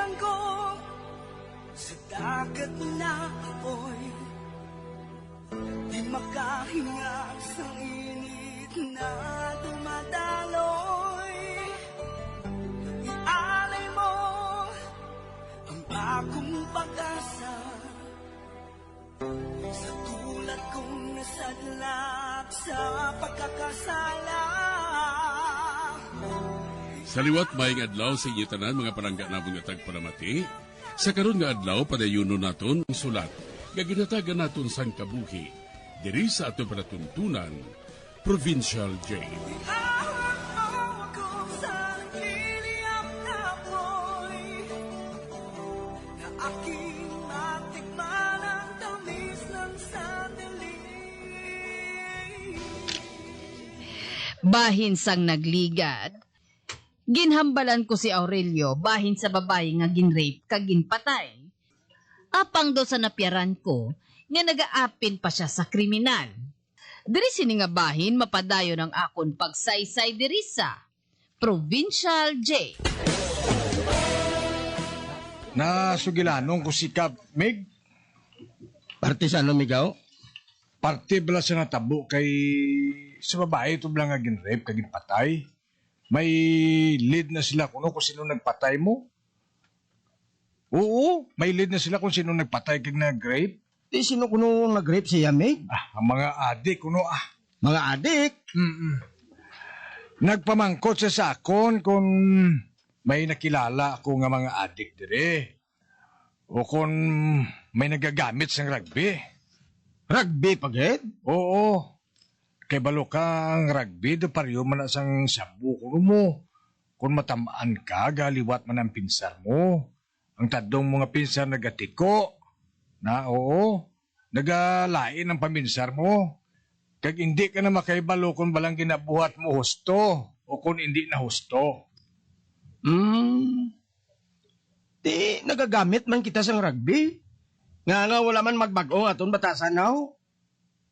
Pagkalingan ko sa dagat na apoy, di makahinga sa init na dumadaloy. Ialay mo ang akong pag-asa sa tulad kong nasadlak sa pagkakasala. Sa liwat maing adlaw sa inyo tanan mga palangga na mga tagparamati, sa karon nga adlaw padayuno naton ang sulat nga ginatagan naton sang kabuhi diri sa ato panatuntunan Provincial Jail. Ihawak mo ako sa nagliliyap na apoy, na aking matikman ang tamis ng sandali. Bahin sang nagligad. Ginhambalan ko si Aurelio bahin sa babae nga ginrape kag ginpatay. Apang do sa napyaran ko nga nagaapin pa siya sa kriminal. Diri sini nga bahin mapadayon ang akon pagsaysay diri sa Provincial Jail. Nasugilanong ko si Kap Mig. Parte sa ano, Migaw? Parte bala sa natabo kay sa babae ito bala nga ginrape kag ginpatay. May lead na sila kung sino nagpatay mo. Oo, may lead na sila kung sino nagpatay kag nag-rape. Di sino kuno nag-rape siya, Mig? Ang mga adik kuno Mga adik? Nagpamangkot siya sa akon kung may nakilala ako nga mga adik dire. O kung may nagagamit sang rugby. Rugby paghead? Oo. Kay balo ka ang rugby, do pariyo man asang sabu kuno mo. Kung matamaan ka, galiwat man ang pinsar mo. Ang tadong mga pinsar nagatiko. Na oo, nagalain ang paminsar mo. Kag hindi ka na makaibalo kung balang ginabuhat mo husto o kung hindi na husto. Di nagagamit man kita sang rugby. Nga wala man magbago aton batasan now.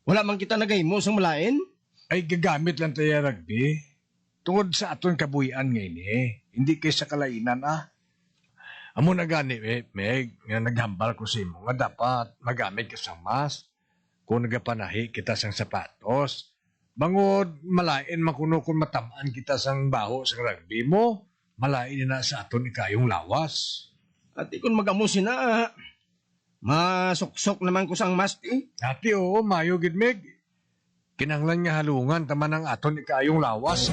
Wala man kita nagahimo sang malain. Ay gagamit lang tayo rugby. Tungod sa aton kabuhian ngayon hindi kay sa kalainan Amo na gani, Meg, nga naghambal ko sa imo nga dapat magamit ka sa mask kung nagapanahi kita sang sapatos. Bangod, malain makuno kung matamaan kita sang baho sang rugby mo, malain na sa aton ikayong lawas. At ikon magamusin na, masuksok naman ko sang mask Ati oo, mayo gid Meg. Kinanglan nga halungan taman ang aton ikayong lawas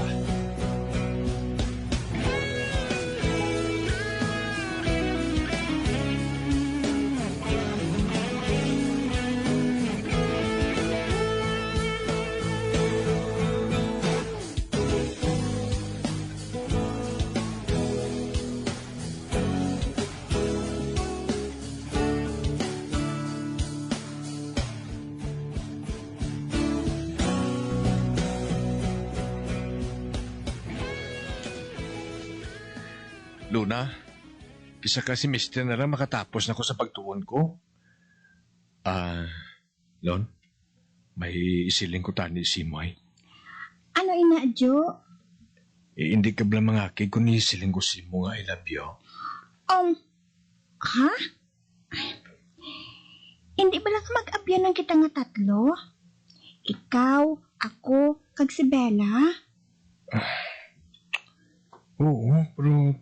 Luna, kisa kasi mister na lang makatapos na ko sa pagtuon ko. Lon, may isiling ko tani si Moy. Ano ina, Jo? Hindi ka bala mangakig kung isiling ko si mo nga I love you. Ha? Hindi ba lang mag-abyan ng kita nga tatlo? Ikaw, ako, kag si Bella? Oo, pero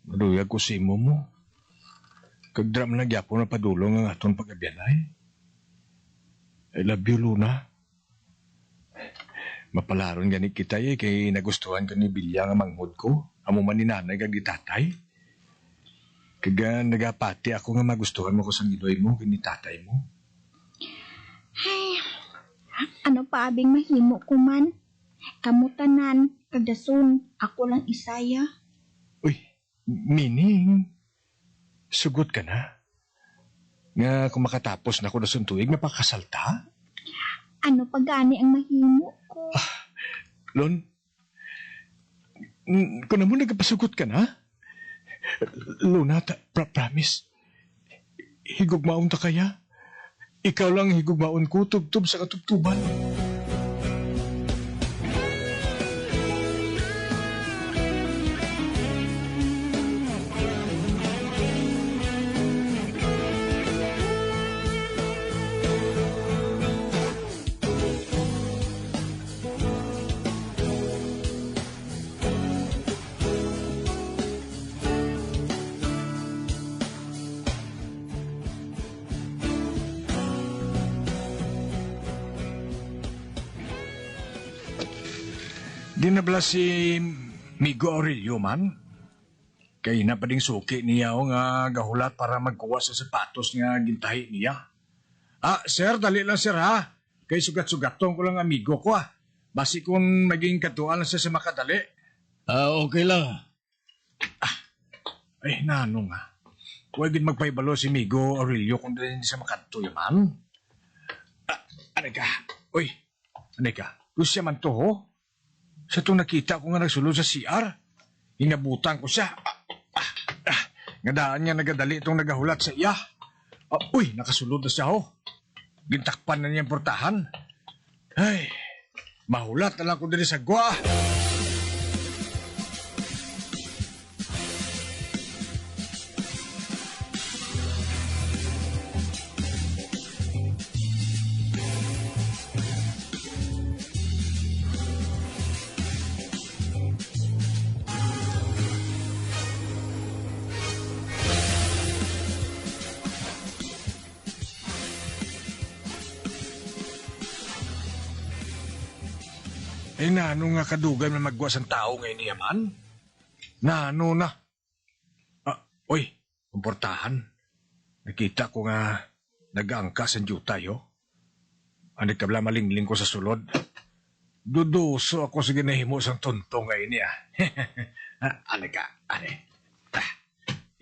maduyag ko si imo mo. Kagdram na gyapon na padulong ang aton pag-abyanay. I love you, Luna. Mapalaron gani kita kay nagustuhan ka ni Bilya nga manghod ko. Amo man ni nanay kag ni tatay. Kaga nagapati ako nga magustuhan mo ko sang iloy mo kini tatay mo. Ay, ano pa abing mahimo ko man? Kamutanan, kagdason, ako lang isaya. Uy, meaning, sugot ka na? Nga kung makatapos na ko na suntuig, mapakasalta? Ano pa gani ang mahimo ko? Lon, kung naman nagpasugot ka na? Luna, promise, higugmaon ta kaya? Ikaw lang higugmaon ko, tubtub sa katubtuban. Di na bala si Migo Aurelio man? Kay na pa ding suki niya o nga gahulat para magkuha sa sapatos nga gintahi niya. Sir, dali lang sir ha. Kay sugat-sugatong ko lang amigo ko Basi kung maging katuan lang siya sa makadali. Okay lang. Ay, nanong Huwag din magpaibalo si Migo Aurelio kung dali hindi sa makadto yaman. Anay ka? Uy, anay ka? Gusto man to ho? Sa itong nakita ko nga nagsulod sa CR, inabutan ko siya. Nga daan niya nagadali itong nagahulat sa iya. Uy, nakasulod na siya ho. Gintakpan na niyang portahan. Ay, mahulat na lang ko dali sa gwa. Eh, nano nga kadugan na magwas ang tao ngayon niya man? Nano na? Uy, kumportahan. Nakita ko nga nag-aangkas ang jutay, oh. Ano ka bala malingling ko sa sulod? Duduso ako sa ginahimo sang tuntong ngayon niya. Ano ka? Ano?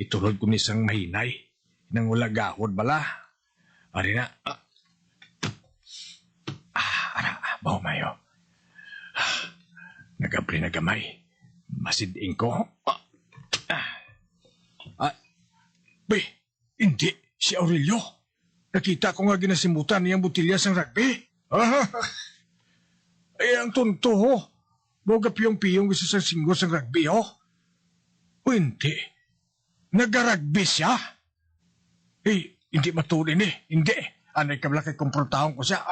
Itulod ko ni sang mahinay. Nang wala gahod bala. Ano na? Bawa mayo. Nagabri na gamay. Masiding ko. Hindi. Si Aurelio. Nakita ko nga ginasimutan niyang butilya sang rugby. Ay, ang tunto ho. Boga piyong-piyong gusto sa singgo sang rugby ho. Hindi. Nag-rugby siya. Hindi matulin Hindi. Anay ka bala kay kumprontahon ko siya.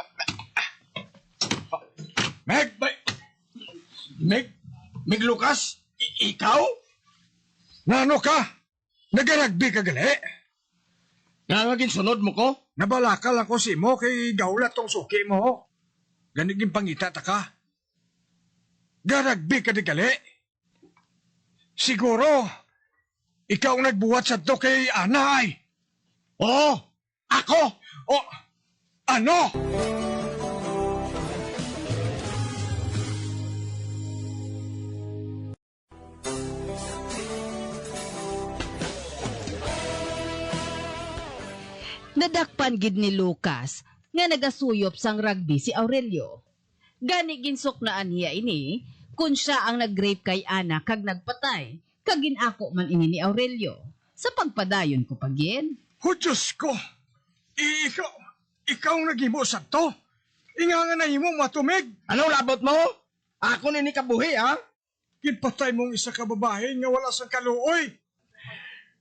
Meg Lucas, ikaw? Nano ka? Nag-rugby ka gali? Nangagin sunod mo ko? Nabalakal ako si mo kay gaulat tong suki mo ho. Ganiging pangita ta ka. Garagbi ka di gali? Siguro, ikaw ang nagbuhat sa to kay Anay. Oo, ako! Ano? Nadakpan gid ni Lucas nga nagasuyop sang rugby si Aurelio. Gani ginsok na niya ini kung siya ang nag-rape kay Ana kag nagpatay, kag ginako man ini ni Aurelio. Sa pagpadayon ko pagin. Diyos ko! Ikaw ang naghimo sa to? Inga nga nahimo matumig? Anong labot mo? Ako nini kabuhi, ha? Kinpatay mong isa ka babae nga wala sang kaluoy.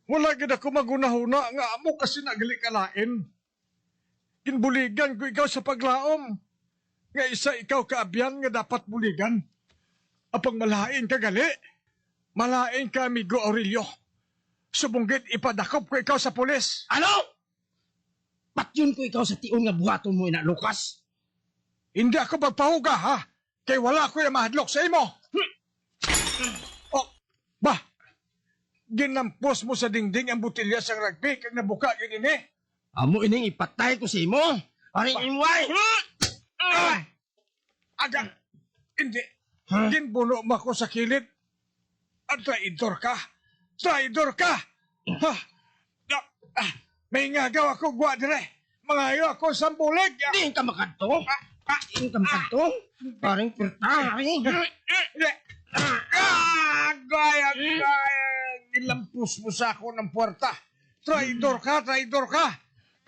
Wala gid ako magunahuna nga amo kasi nagali kalain. Kinbuligan ko ikaw sa paglaom. Nga isa ikaw kaabyan nga dapat buligan. Apang malain ka gali. Malain ka, amigo Aurelio. Subunggit ipadakop ko ikaw sa pulis. Ano? Patyon ko ikaw sa tiun nga buhaton mo ina, Lucas. Hindi ako magpahuga, ha? Kay wala ko yung mahadlok sa imo. Ginampos mo sa dingding ang butilya sa rugby kag nabuka yun ini. Amo ining ipatay ko si mo. Aring imway. Aga, hindi. Ginbuno mo ako sa kilid. At traidor ka. Traidor ka! May ngagaw ako gwa dire. Mangayo ako sa bulig. Di ka makadto. Di ka makadto. Aring pirta. Gaya. Nilampos mo sa ako ng puwerta. Traidor ka.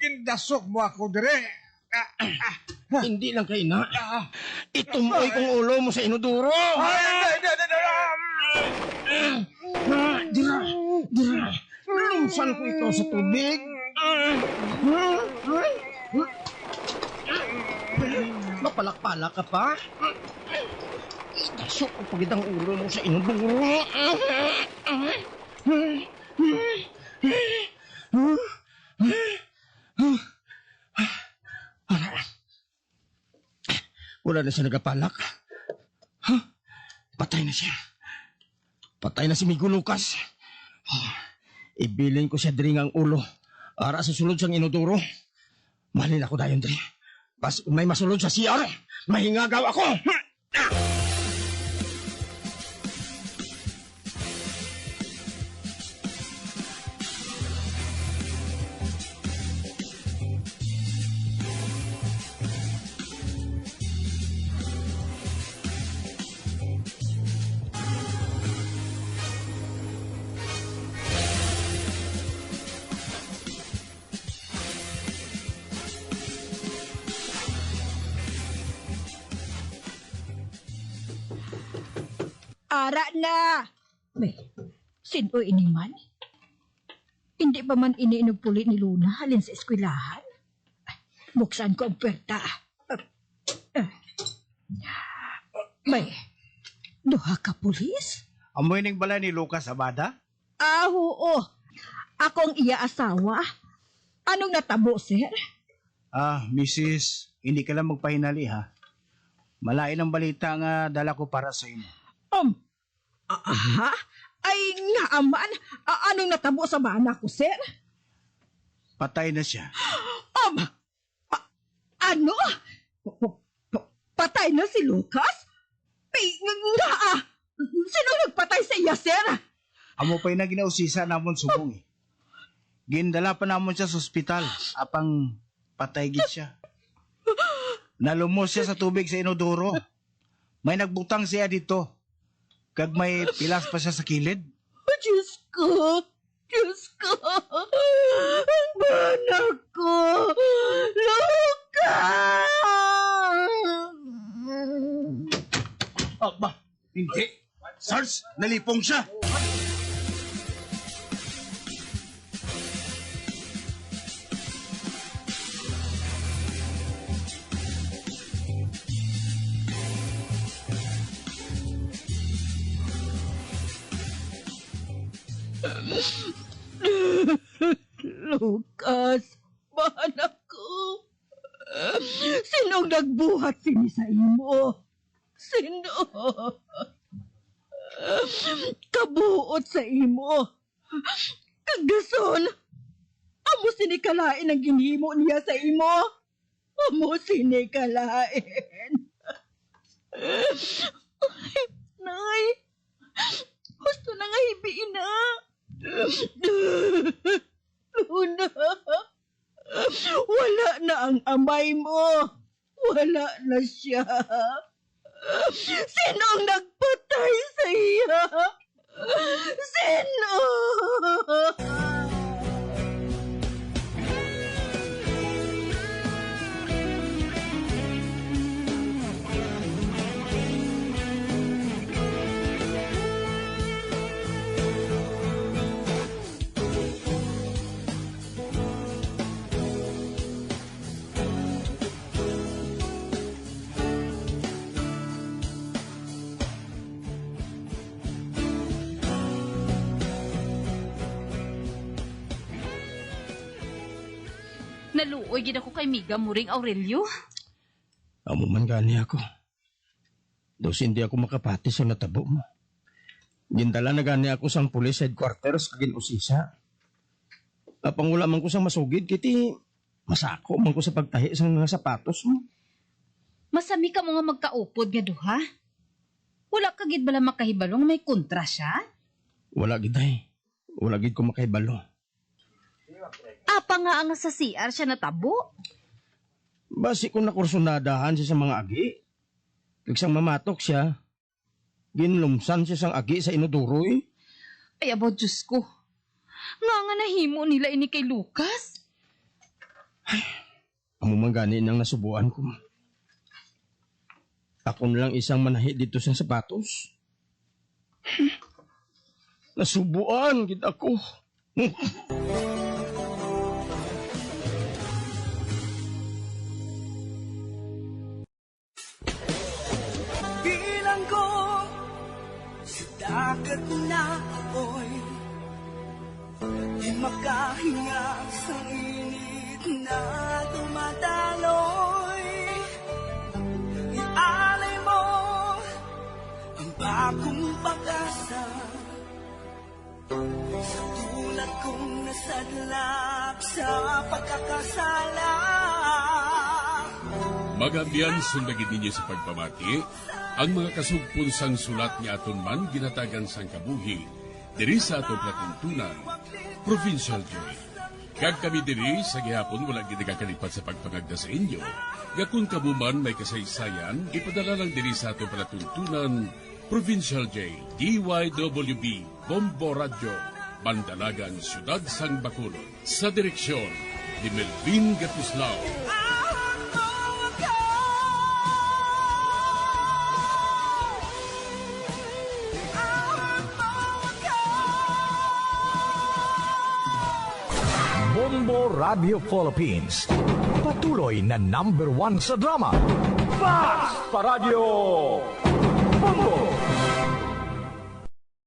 Indasok mo ako dire. Hindi lang kayo na. Itumoy kong ulo mo sa inuduro. Dira. Lumsan ko ikaw sa tubig. Mapalak-palak ka pa. Itasok ko pagitang ulo mo sa inuduro. Wala na siya nagapalak. Patay na siya. Patay na si Migo Lucas. Ibilin ko siya diri ang ulo. Ara sa sulod siyang inodoro. Malin ako dayon diri. Pas may masulod sa CR, mahingagaw ako. Ara na! May, sino ini man? Hindi pa man iniinog pulit ni Luna halin sa eskwelahan? Buksan ko ang puwerta. May, duha ka pulis? Amoy ning balay ni Lucas Abada? Oo. Akong iya asawa. Anong natabo, sir? Mrs., hindi ka lang magpahinali ha. Malain ang balita nga dala ko para sa imo. Ay nga aman. Anong natabo sa bana ko, sir? Patay na siya. Ano? Patay na si Lucas? Ay, nga. Sino nagpatay sa iya, sir? Amo pa'y na ginausisa namon subong eh. Gindala pa namon siya sa ospital. Apang patay gid siya. Nalumos siya sa tubig sa inodoro. May nagbutang siya dito. Kag may pilas pa siya sa kilid. Diyos ko! Diyos ko! Ang bana ko! Lucas! Aba, hindi. Sarge, nalipong siya. Lucas, bana ko. Sinong nagbuhat sini sa imo? Sino? Kabuot sa imo. Kagason, amo sinikalain ang ginhimo niya sa imo. Amo sinikalain. Ay, Nay, gusto na nga hibiin na. Luna, wala na ang amay mo. Wala na siya. Sino ang nagpatay sa iya? Sino? Naluoy gid ako kay Miga Muring Aurelio. Amo man gani ako. Dos hindi ako makapati sa natabo mo. Gindala na gani ako sang police headquarters kagin usisa. Apang wala man ko sang masugid, kiti masako man ko sa pagtahi sang mga sapatos mo. Masami ka mo nga magkaupod nga duha. Wala ka gid bala makahibalo nga may kontra siya? Wala gid ay. Wala gid ko makahibalo. Apa nga ang sa CR siya natabo? Basi kung nakursunadahan siya sa mga agi. Kagsang mamatok siya, ginlumsan siya sang agi sa inodoro eh. Ay abo, Diyos ko. Nga nahimo nila ini kay Lucas. Amo man gani nang nasubuan ko. Ako na lang isang manahi dito sa sapatos. Nasubuan gid ako. Bilang ko sa dagat na apoy, di makahinga sa init na tumataloy. Ialay mo ang bago pag-asa sa tulad kong nasadlak sa pagkakasala. Magabiyan sundagin ninyo sa pagpamati, ang mga kasugpon sang sulat ni aton man ginatagan sang kabuhi, diri sa atong platuntunan, Provincial Joy. Kag kami diri sa gihapon wala ginagakalipat sa pagpangagda sa inyo. Gakun kabuman may kasaysayan, ipadala lang diri sa atong platuntunan, Provincial J, DYWB, Bombo Radio, Mandalagan, Siyudad Sang Bacolod. Sa direksyon ni Melvin Gatuslao. Bombo Radio Philippines. Patuloy na #1 sa drama. Fast Paradyo Bombo!